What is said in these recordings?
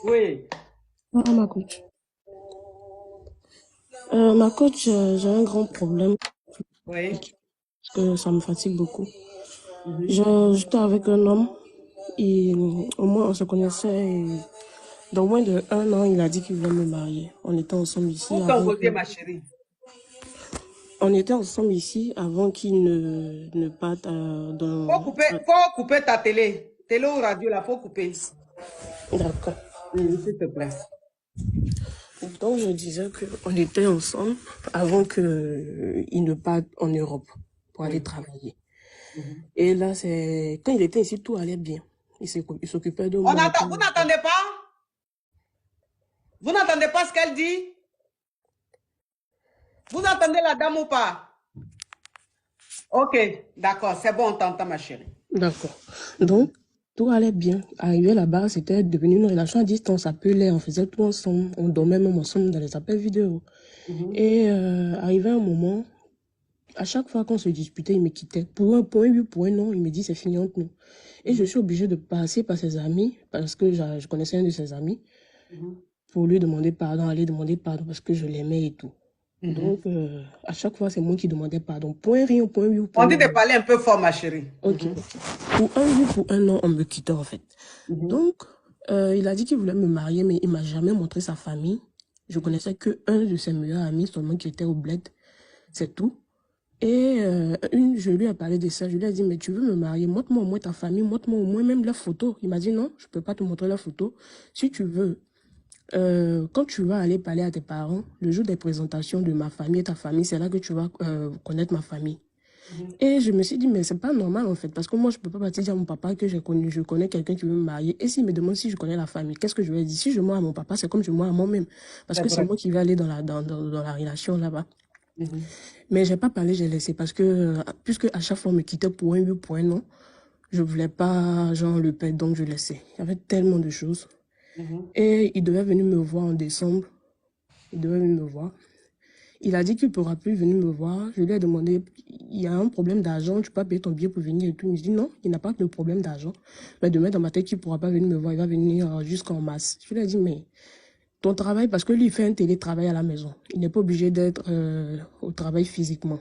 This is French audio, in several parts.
Oui, Ah, ma coach. Ma coach, j'ai un grand problème oui. parce que ça me fatigue beaucoup. Mhm. J'étais avec un homme et au moins on se connaissait et dans moins de 1 an, il a dit qu'il voulait me marier. Où ton gosier, ma chérie? On était ensemble ici avant qu'il ne parte Faut couper ta télé. Télé ou radio, là, faut couper. D'accord. S'il te plaît. Donc je disais qu'on était ensemble avant qu'il ne parte en Europe pour aller Oui. travailler. Mhm. Et là, c'est quand il était ici, tout allait bien. Il s'occupait de moi et Vous tout. n'entendez pas? Vous n'entendez pas ce qu'elle dit? Vous entendez la dame ou pas? Ok, d'accord, c'est bon, on t'entend, ma chérie. D'accord. Mhm. Donc, tout allait bien. Arrivé là-bas, c'était devenu une relation à distance. On s'appelait, on faisait tout ensemble. On dormait même ensemble dans les appels vidéo. Mhm. Et arrivé un moment, à chaque fois qu'on se disputait, il me quittait. Pour un oui, pour un non, il me dit c'est fini entre nous. Et je Mhm. suis obligée de passer par ses amis, parce que je connaissais un de ses amis, Mhm. pour lui demander pardon, aller demander pardon, parce que je l'aimais et tout. Mhm. Donc, à chaque fois, c'est moi qui demandais pardon. Point rien, point oui, On point dit de non. parler un peu fort, ma chérie. Ok. Mhm. Pour un oui, pour un non, on me quittait en fait. Mhm. Donc, il a dit qu'il voulait me marier, mais il m'a jamais montré sa famille. Je Mhm. connaissais que un de ses meilleurs amis seulement qui était au bled, c'est tout. Et je lui ai parlé de ça, je lui ai dit, mais tu veux me marier, montre-moi au moins ta famille, montre-moi au moins même leurs photos. Il m'a dit, non, je ne peux pas te montrer leurs photos. Si tu veux, quand tu vas aller parler à tes parents, le jour des présentations de ma famille et ta famille, c'est là que tu vas connaître ma famille. Mhm. Et je me suis dit, mais c'est pas normal en fait, parce que moi, je peux pas partir dire à mon papa que je connais quelqu'un qui veut me marier. Et s'il me demande si je connais la famille, qu'est-ce que je vais dire? Si je mens à mon papa, c'est comme je mens à moi-même. Parce C'est que c'est vrai. moi qui vais aller dans la relation là-bas. Mhm. Mais j'ai pas parlé, j'ai laissé, parce que, puisque à chaque fois on me quittait pour un oui, pour un non, je voulais pas, genre, le perdre, donc je laissais. Il y avait tellement de choses. Mhm. Et il devait venir me voir en décembre. Il devait venir me voir. Il a dit qu'il ne pourra plus venir me voir. Je lui ai demandé, il y a un problème d'argent, tu peux pas payer ton billet pour venir et tout. Il me dit non, il n'a pas de problème d'argent. Mais demain, dans ma tête, il ne pourra pas venir me voir, il va venir jusqu'en mars. Je lui ai dit, mais ton travail, parce que lui, il fait un télétravail à la maison. Il n'est pas obligé d'être au travail physiquement.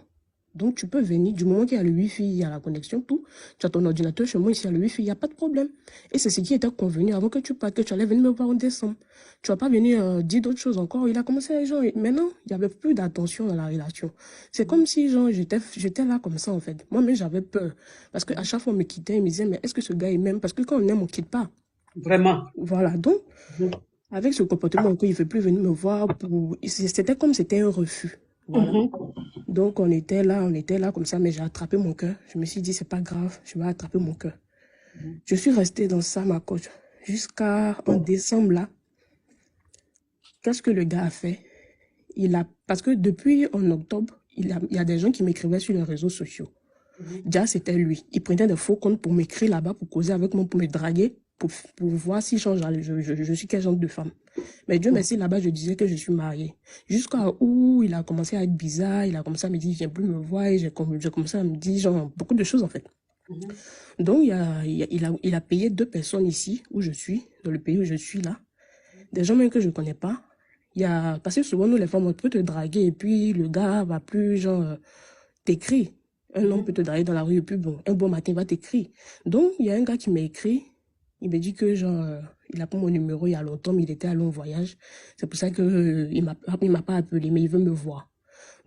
Donc, tu peux venir, du moment qu'il y a le Wi-Fi, il y a la connexion, tout. Tu as ton ordinateur chez moi, ici, il y a le Wi-Fi, il n'y a pas de problème. Et c'est ce qui était convenu avant que tu partes, que tu allais venir me voir en décembre. Tu vas pas venir dire d'autres choses encore. Il a commencé à genre, maintenant, il n'y avait plus d'attention dans la relation. C'est comme si, genre, j'étais là comme ça, en fait. Moi-même, j'avais peur. Parce qu'à chaque fois, on me quittait, il me disait, mais est-ce que ce gars, il m'aime? Parce que quand on aime, on ne quitte pas. Vraiment. Voilà. Donc, Mhm. avec ce comportement, il ne veut plus venir me voir. C'était comme c'était un refus. Voilà. Mhm. Donc, on était là comme ça, mais j'ai attrapé mon cœur. Je me suis dit, c'est pas grave, je vais attraper mon cœur. Mhm. Je suis restée dans ça, ma coach, jusqu'à en décembre, là. Qu'est-ce que le gars a fait? Parce que depuis en octobre, il y a des gens qui m'écrivaient sur les réseaux sociaux. Mhm. Déjà, c'était lui. Il prenait des faux comptes pour m'écrire là-bas, pour causer avec moi, pour me draguer, pour voir si je suis quel genre de femme. Mais Dieu merci, là-bas, je disais que je suis mariée. Jusqu'à où il a commencé à être bizarre, il a commencé à me dire, viens plus me voir, et j'ai commencé à me dire, genre, beaucoup de choses, en fait. Mhm. Donc, il a payé 2 personnes ici, où je suis, dans le pays où je suis là. Des gens même que je ne connais pas. Parce que souvent, nous, les femmes, on peut te draguer, et puis le gars va plus, genre, t'écrit. Un homme peut Mhm. te draguer dans la rue, et puis bon, un bon matin, il va t'écrire. Donc, il y a un gars qui m'a écrit. Il me dit que, genre, il a pris mon numéro il y a longtemps, mais il était à long voyage. C'est pour ça que, il m'a pas appelé, mais il veut me voir.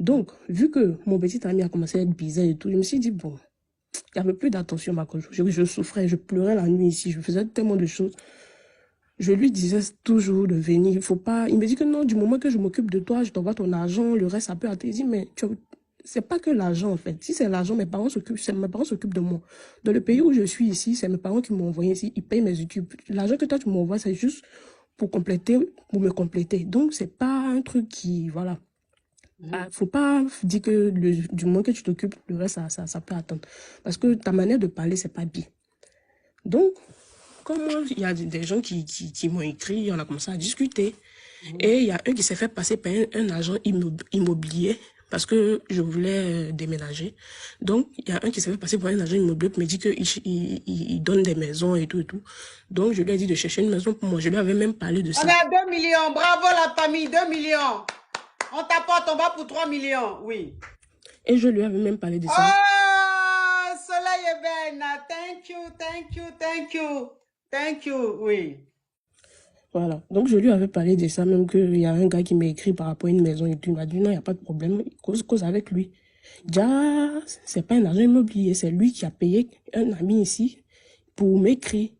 Donc, vu que mon petit ami a commencé à être bizarre et tout, je me suis dit, bon, il n'y avait plus d'attention, ma coach. Je souffrais, je pleurais la nuit ici, je faisais tellement de choses. Je lui disais toujours de venir, il faut pas. Il me dit que non, du moment que je m'occupe de toi, je t'envoie ton argent, le reste, ça peut attendre. Je dis, mais c'est pas que l'argent, en fait. Si c'est l'argent, mes parents s'occupent de moi. Dans le pays où je suis ici, c'est mes parents qui m'ont envoyé ici, ils payent mes études. L'argent que toi, tu m'envoies, c'est juste pour me compléter. Donc, c'est pas un truc qui, voilà. Mhm. Ah, faut pas dire que du moment que tu t'occupes, le reste, ça peut attendre. Parce que ta manière de parler, c'est pas bien. Donc, comme il y a des gens qui m'ont écrit, on a commencé à discuter. Mhm. Et il y a un qui s'est fait passer par un agent immobilier parce que je voulais déménager. Donc, il y a un qui s'est fait passer pour un agent immobilier qui me dit qu'il donne des maisons et tout et tout. Donc, je lui ai dit de chercher une maison pour moi. Je lui avais même parlé de On ça. est à 2 millions. Bravo la famille, 2 millions. On t'apporte, on va pour 3 millions. Oui. Et je lui avais même parlé de ça. Oh, Soleil est belle. Thank you, thank you, thank you. Thank you, oui. Voilà. Donc, je lui avais parlé de ça, même qu'il y a un gars qui m'a écrit par rapport à une maison et tout. Il m'a dit non, il n'y a pas de problème. Cause avec lui. Déjà, c'est pas un agent immobilier, c'est lui qui a payé un ami ici pour m'écrire.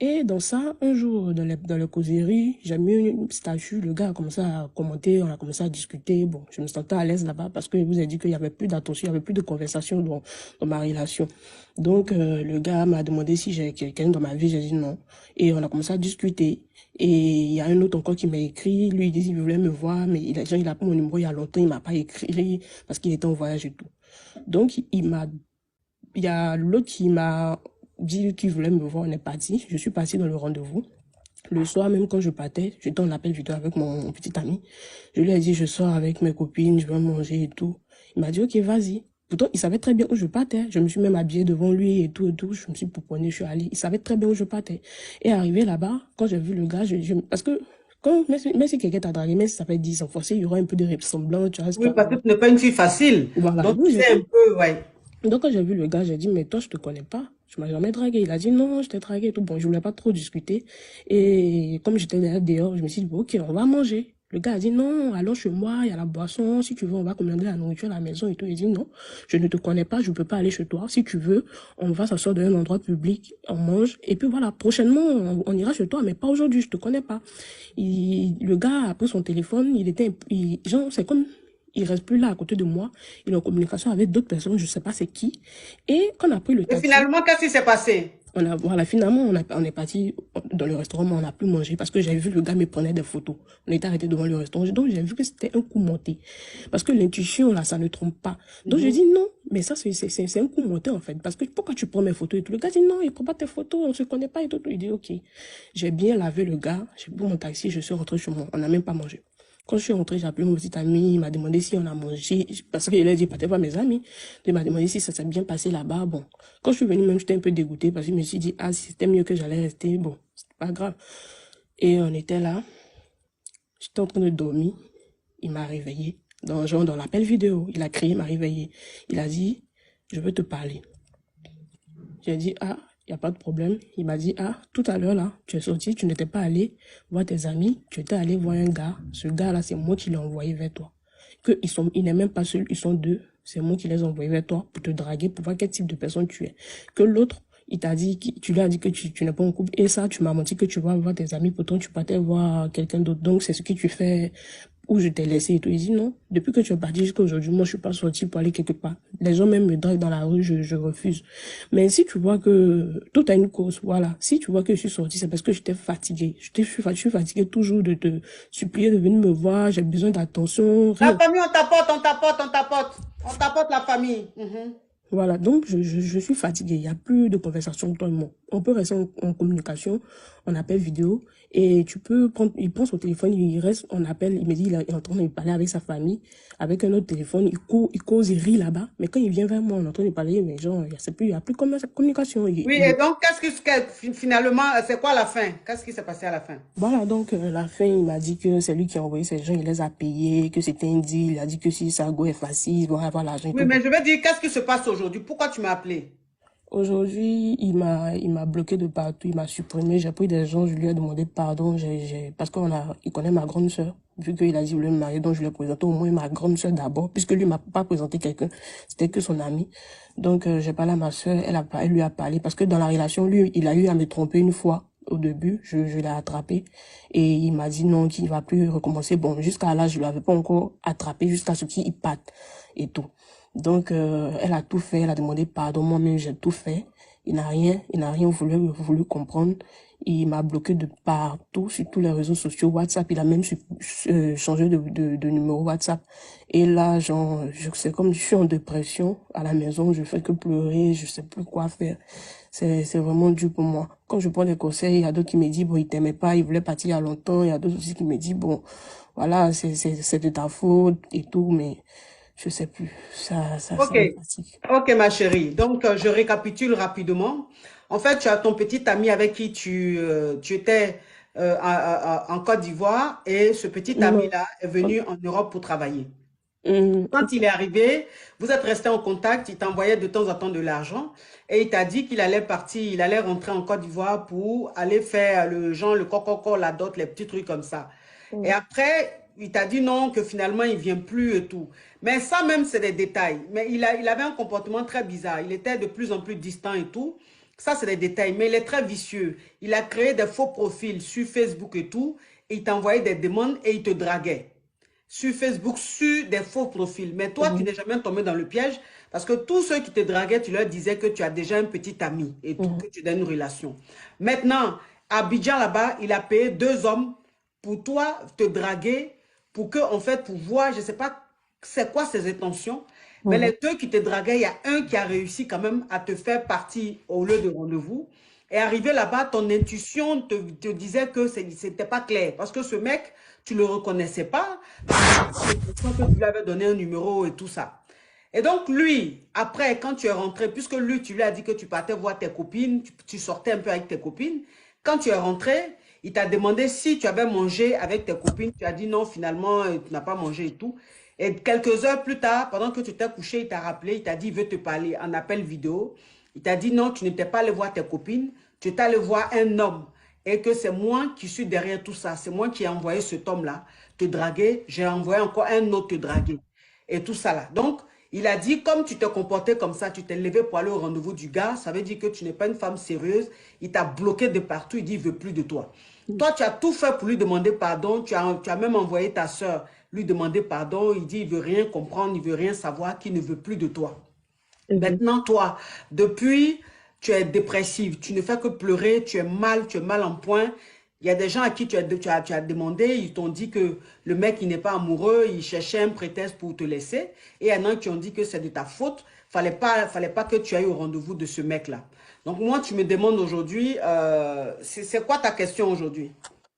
Et dans ça, un jour, dans la causerie, j'ai mis une statue, le gars a commencé à commenter, on a commencé à discuter. Bon, je me sentais à l'aise là-bas parce que je vous ai dit qu'il n'y avait plus d'attention, il n'y avait plus de conversation dans ma relation. Donc, le gars m'a demandé si j'ai quelqu'un dans ma vie, j'ai dit non. Et on a commencé à discuter. Et il y a un autre encore qui m'a écrit, lui il dit qu'il voulait me voir, mais il a pris mon numéro il y a longtemps, il m'a pas écrit parce qu'il était en voyage et tout. Donc, il y a l'autre qui m'a dit qu'il voulait me voir, on est parti. Je suis partie dans le rendez-vous. Le soir, même quand je partais, j'étais en appel vidéo avec mon petit ami. Je lui ai dit, je sors avec mes copines, je vais manger et tout. Il m'a dit, ok, vas-y. Pourtant, il savait très bien où je partais. Je me suis même habillée devant lui et tout et tout. Je me suis pouponnée, je suis allée. Il savait très bien où je partais. Et arrivé là-bas, quand j'ai vu le gars, parce que même si quelqu'un t'a dragué, même si ça fait 10 ans, forcément, il y aura un peu de ressemblance, tu vois. Oui, parce que tu n'es pas une fille facile. Voilà. Donc, tu sais un peu, ouais. Donc, quand j'ai vu le gars, j'ai dit, mais toi, je te connais pas. Tu m'as jamais dragué. Il a dit, non, je t'ai dragué et tout. Bon, je voulais pas trop discuter. Et comme j'étais là dehors, je me suis dit, bon, ok, on va manger. Le gars a dit, non, allons chez moi, il y a la boisson. Si tu veux, on va commander la nourriture à la maison et tout. Il dit, non, je ne te connais pas, je ne peux pas aller chez toi. Si tu veux, on va s'asseoir dans un endroit public, on mange. Et puis voilà, prochainement, on ira chez toi, mais pas aujourd'hui, je te connais pas. Le gars a pris son téléphone, genre, c'est comme, il reste plus là à côté de moi. Il est en communication avec d'autres personnes, je sais pas c'est qui. Et quand on a pris le Et taxi, finalement, qu'est-ce qui s'est passé? voilà, finalement, on est parti dans le restaurant, mais on n'a plus mangé parce que j'avais vu le gars me prenait des photos. On était arrêté devant le restaurant. Donc, j'ai vu que c'était un coup monté. Parce que l'intuition, là, ça ne trompe pas. Donc, j'ai dit non, mais ça, c'est un coup monté, en fait. Parce que pourquoi tu prends mes photos et tout? Le gars dit non, il prend pas tes photos, on se connaît pas et tout. Il dit ok. J'ai bien lavé le gars, j'ai pris mon taxi, je suis rentré chez moi. On n'a même pas mangé. Quand je suis rentrée, j'ai appelé mon petit ami, il m'a demandé si on a mangé, parce qu'il a dit, pas voir mes amis. Il m'a demandé si ça s'est bien passé là-bas. Bon, quand je suis venue, même, j'étais un peu dégoûtée, parce que je me suis dit, ah, si c'était mieux que j'allais rester, bon, c'est pas grave. Et on était là, j'étais en train de dormir, il m'a réveillée, dans l'appel vidéo, il a crié, il m'a réveillée. Il a dit, je veux te parler. J'ai dit, ah, il n'y a pas de problème. Il m'a dit, ah, tout à l'heure, là, tu es sorti, tu n'étais pas allé voir tes amis, tu étais allé voir un gars. Ce gars-là, c'est moi qui l'ai envoyé vers toi. Il n'est même pas seul, ils sont deux. C'est moi qui les ai envoyés vers toi pour te draguer, pour voir quel type de personne tu es. Que l'autre, il t'a dit, tu lui as dit que tu n'es pas en couple. Et ça, tu m'as menti que tu vas voir tes amis, pourtant tu partais voir quelqu'un d'autre. Donc, c'est ce que tu fais où je t'ai laissé et tout. Il dit non, depuis que tu es parti jusqu'à aujourd'hui, moi, je suis pas sortie pour aller quelque part. Les gens même me draguent dans la rue, je refuse. Mais si tu vois que tout a une cause, voilà. Si tu vois que je suis sortie, c'est parce que j'étais fatiguée. Je suis fatiguée toujours de te supplier de venir me voir, j'ai besoin d'attention. La famille, on t'apporte, on t'apporte, on t'apporte. On t'apporte la famille. Voilà, donc je suis fatiguée. Il n'y a plus de conversation entre toi et moi. On peut rester en communication, on appelle vidéo, et tu peux prendre, il prend son téléphone, il reste, on appelle, il me dit, il est en train de parler avec sa famille, avec un autre téléphone, il cause, il rit là-bas, mais quand il vient vers moi, on est en train de parler, mais genre, il y a plus comme communication. Oui, et donc, finalement, c'est quoi la fin? Qu'est-ce qui s'est passé à la fin? Voilà, donc, la fin, il m'a dit que c'est lui qui a envoyé ces gens, il les a payés, que c'était un deal, il a dit que si ça go est facile, il va avoir l'argent. Oui, mais je veux dire, qu'est-ce qui se passe aujourd'hui? Pourquoi tu m'as appelé? Aujourd'hui, il m'a bloqué de partout, il m'a supprimé, j'ai pris des gens, je lui ai demandé pardon, parce il connaît ma grande sœur, vu qu'il a dit qu'il voulait me marier, donc je lui ai présenté au moins ma grande sœur d'abord, puisque lui m'a pas présenté quelqu'un, c'était que son ami. Donc, j'ai parlé à ma sœur, elle lui a parlé, parce que dans la relation, lui, il a eu à me tromper une fois. Au début, je l'ai attrapé et il m'a dit non, qu'il va plus recommencer. Bon, jusqu'à là, je ne l'avais pas encore attrapé jusqu'à ce qu'il parte et tout. Donc, elle a tout fait, elle a demandé pardon, moi-même j'ai tout fait. Il n'a rien voulu comprendre. Il m'a bloqué de partout, sur tous les réseaux sociaux, WhatsApp. Il a même changé de numéro WhatsApp. Et là, genre, c'est comme je suis en dépression à la maison, je fais que pleurer, je sais plus quoi faire. C'est vraiment dur pour moi. Quand je prends des conseils, il y a d'autres qui me disent, bon, il t'aimait pas, il voulait partir il y a longtemps. Il y a d'autres aussi qui me disent, bon, voilà, c'est de ta faute et tout, mais Je sais plus. Ça Ok, me fatigue. ok ma chérie. Donc, je récapitule rapidement. En fait, tu as ton petit ami avec qui tu étais en Côte d'Ivoire et ce petit Non. ami-là est venu en Europe pour travailler. Quand Ok. il est arrivé, vous êtes resté en contact, il t'envoyait de temps en temps de l'argent et il t'a dit qu'il allait partir, il allait rentrer en Côte d'Ivoire pour aller faire le genre, le coco, la dot, les petits trucs comme ça. Et Mm. après, il t'a dit non, que finalement, il vient plus et tout. Mais ça même, c'est des détails. Mais il avait un comportement très bizarre. Il était de plus en plus distant et tout. Ça, c'est des détails. Mais il est très vicieux. Il a créé des faux profils sur Facebook et tout. Et il t'envoyait des demandes et il te draguait sur Facebook, sur des faux profils. Mais toi, tu Mhm. n'es jamais tombé dans le piège parce que tous ceux qui te draguaient, tu leur disais que tu as déjà un petit ami et tout, Mhm. que tu as une relation. Maintenant, à Abidjan, là-bas, il a payé 2 hommes pour toi te draguer, pour que, en fait, pour voir, je ne sais pas c'est quoi ses intentions, mais Mhm. les deux qui te draguaient, il y a un qui a réussi quand même à te faire partir au lieu de rendez-vous. Et arrivé là-bas, ton intuition te disait que ce n'était pas clair. Parce que ce mec, tu ne le reconnaissais pas. Tu n'avais pas l'impression que tu lui avais donné un numéro et tout ça. Et donc, lui, après, quand tu es rentré, puisque lui, tu lui as dit que tu partais voir tes copines, tu sortais un peu avec tes copines, quand tu es rentré, il t'a demandé si tu avais mangé avec tes copines. Tu as dit non, finalement, tu n'as pas mangé et tout. Et quelques heures plus tard, pendant que tu t'es couché, il t'a rappelé, il t'a dit, il veut te parler en appel vidéo. Il t'a dit non, tu n'étais pas allé voir tes copines, tu étais allé voir un homme. Et que c'est moi qui suis derrière tout ça. C'est moi qui ai envoyé cet homme-là te draguer. J'ai envoyé encore un autre te draguer. Et tout ça là. Donc, il a dit, comme tu te comportais comme ça, tu t'es levé pour aller au rendez-vous du gars, ça veut dire que tu n'es pas une femme sérieuse. Il t'a bloqué de partout, il dit, il ne veut plus de toi. Toi, tu as tout fait pour lui demander pardon. Tu as même envoyé ta soeur lui demander pardon. Il dit, il ne veut rien comprendre, il ne veut rien savoir, qu'il ne veut plus de toi. Mhm. Maintenant, toi, depuis, tu es dépressive, tu ne fais que pleurer, tu es mal en point. Il y a des gens à qui tu as demandé, ils t'ont dit que le mec, il n'est pas amoureux, il cherchait un prétexte pour te laisser. Et il y en a qui ont dit que c'est de ta faute. Fallait pas que tu ailles au rendez-vous de ce mec-là. Donc moi, tu me demandes aujourd'hui, c'est quoi ta question aujourd'hui?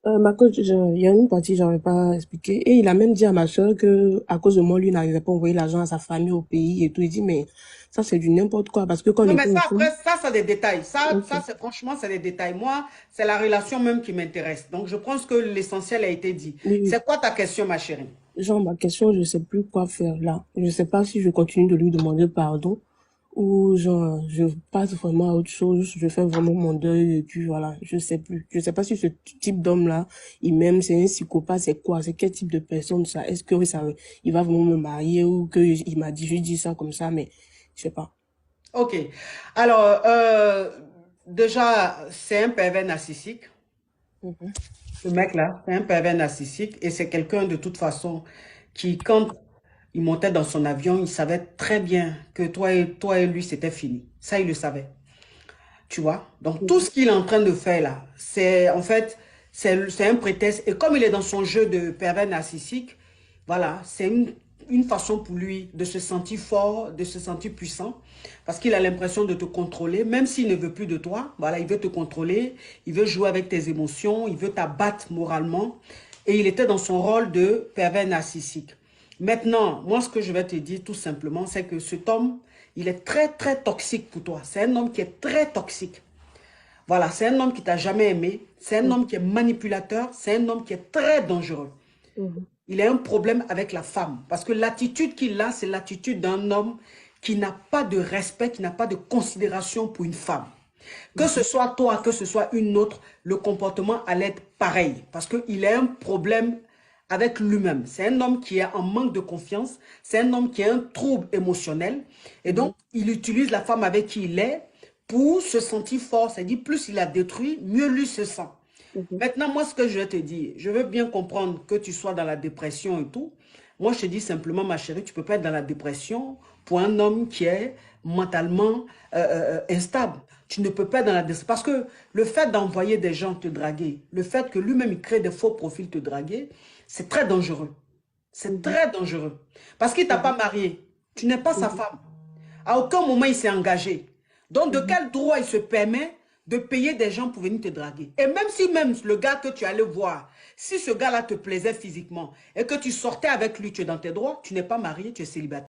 Ma coach, il y a une partie, j'avais pas expliqué. Et il a même dit à ma soeur que, à cause de moi, lui n'arrivait pas à envoyer l'argent à sa famille au pays et tout. Il dit, mais ça, c'est du n'importe quoi. Parce que quand on Non, mais était ça, ensemble, après, ça, c'est des détails. ok. C'est franchement, c'est des détails. Moi, c'est la relation même qui m'intéresse. Donc, je pense que l'essentiel a été dit. Oui, oui. C'est quoi ta question, ma chérie? Genre, ma question, je sais plus quoi faire là. Je sais pas si je continue de lui demander pardon ou genre, je passe vraiment à autre chose. Je fais vraiment mon deuil et puis voilà, je sais plus. Je sais pas si ce type d'homme-là, il m'aime, c'est un psychopathe, c'est quoi? C'est quel type de personne ça? Est-ce que ça, il va vraiment me marier ou que il m'a dit, je dis ça comme ça, mais je sais pas. OK. Alors, déjà, c'est un pervers narcissique. Mhm. Ce mec-là, c'est un pervers narcissique. Et c'est quelqu'un, de toute façon, qui, quand il montait dans son avion, il savait très bien que toi et lui, c'était fini. Ça, il le savait. Tu vois? Donc, tout Mhm. ce qu'il est en train de faire là, c'est en fait, c'est un prétexte. Et comme il est dans son jeu de pervers narcissique, voilà, c'est une façon pour lui de se sentir fort, de se sentir puissant, parce qu'il a l'impression de te contrôler, même s'il ne veut plus de toi. Voilà, il veut te contrôler, il veut jouer avec tes émotions, il veut t'abattre moralement. Et il était dans son rôle de pervers narcissique. Maintenant, moi, ce que je vais te dire tout simplement, c'est que cet homme, il est très, très toxique pour toi. C'est un homme qui est très toxique. Voilà, c'est un homme qui t'a jamais aimé. C'est un homme qui est manipulateur. C'est un homme qui est très dangereux. Mhm. Il a un problème avec la femme. Parce que l'attitude qu'il a, c'est l'attitude d'un homme qui n'a pas de respect, qui n'a pas de considération pour une femme. Que ce Mhm. soit toi, que ce soit une autre, le comportement allait être pareil. Parce qu'il a un problème avec lui-même. C'est un homme qui est en manque de confiance. C'est un homme qui a un trouble émotionnel. Et Mhm. donc, il utilise la femme avec qui il est pour se sentir fort. C'est-à-dire, plus il a détruit, mieux lui se sent. Mhm. Maintenant, moi, ce que je vais te dire, je veux bien comprendre que tu sois dans la dépression et tout. Moi, je te dis simplement, ma chérie, tu ne peux pas être dans la dépression pour un homme qui est mentalement instable. Tu ne peux pas être dans la dépression. Parce que le fait d'envoyer des gens te draguer, le fait que lui-même, il crée des faux profils te draguer, c'est très dangereux. C'est Mhm. très dangereux. Parce qu'il ne t'a pas Mhm. marié. Tu n'es pas sa Mhm. femme. À aucun moment, il s'est engagé. Donc, de Mhm. quel droit il se permet de payer des gens pour venir te draguer. Et même si même le gars que tu allais voir, si ce gars-là te plaisait physiquement et que tu sortais avec lui, tu es dans tes droits, tu n'es pas marié, tu es célibataire.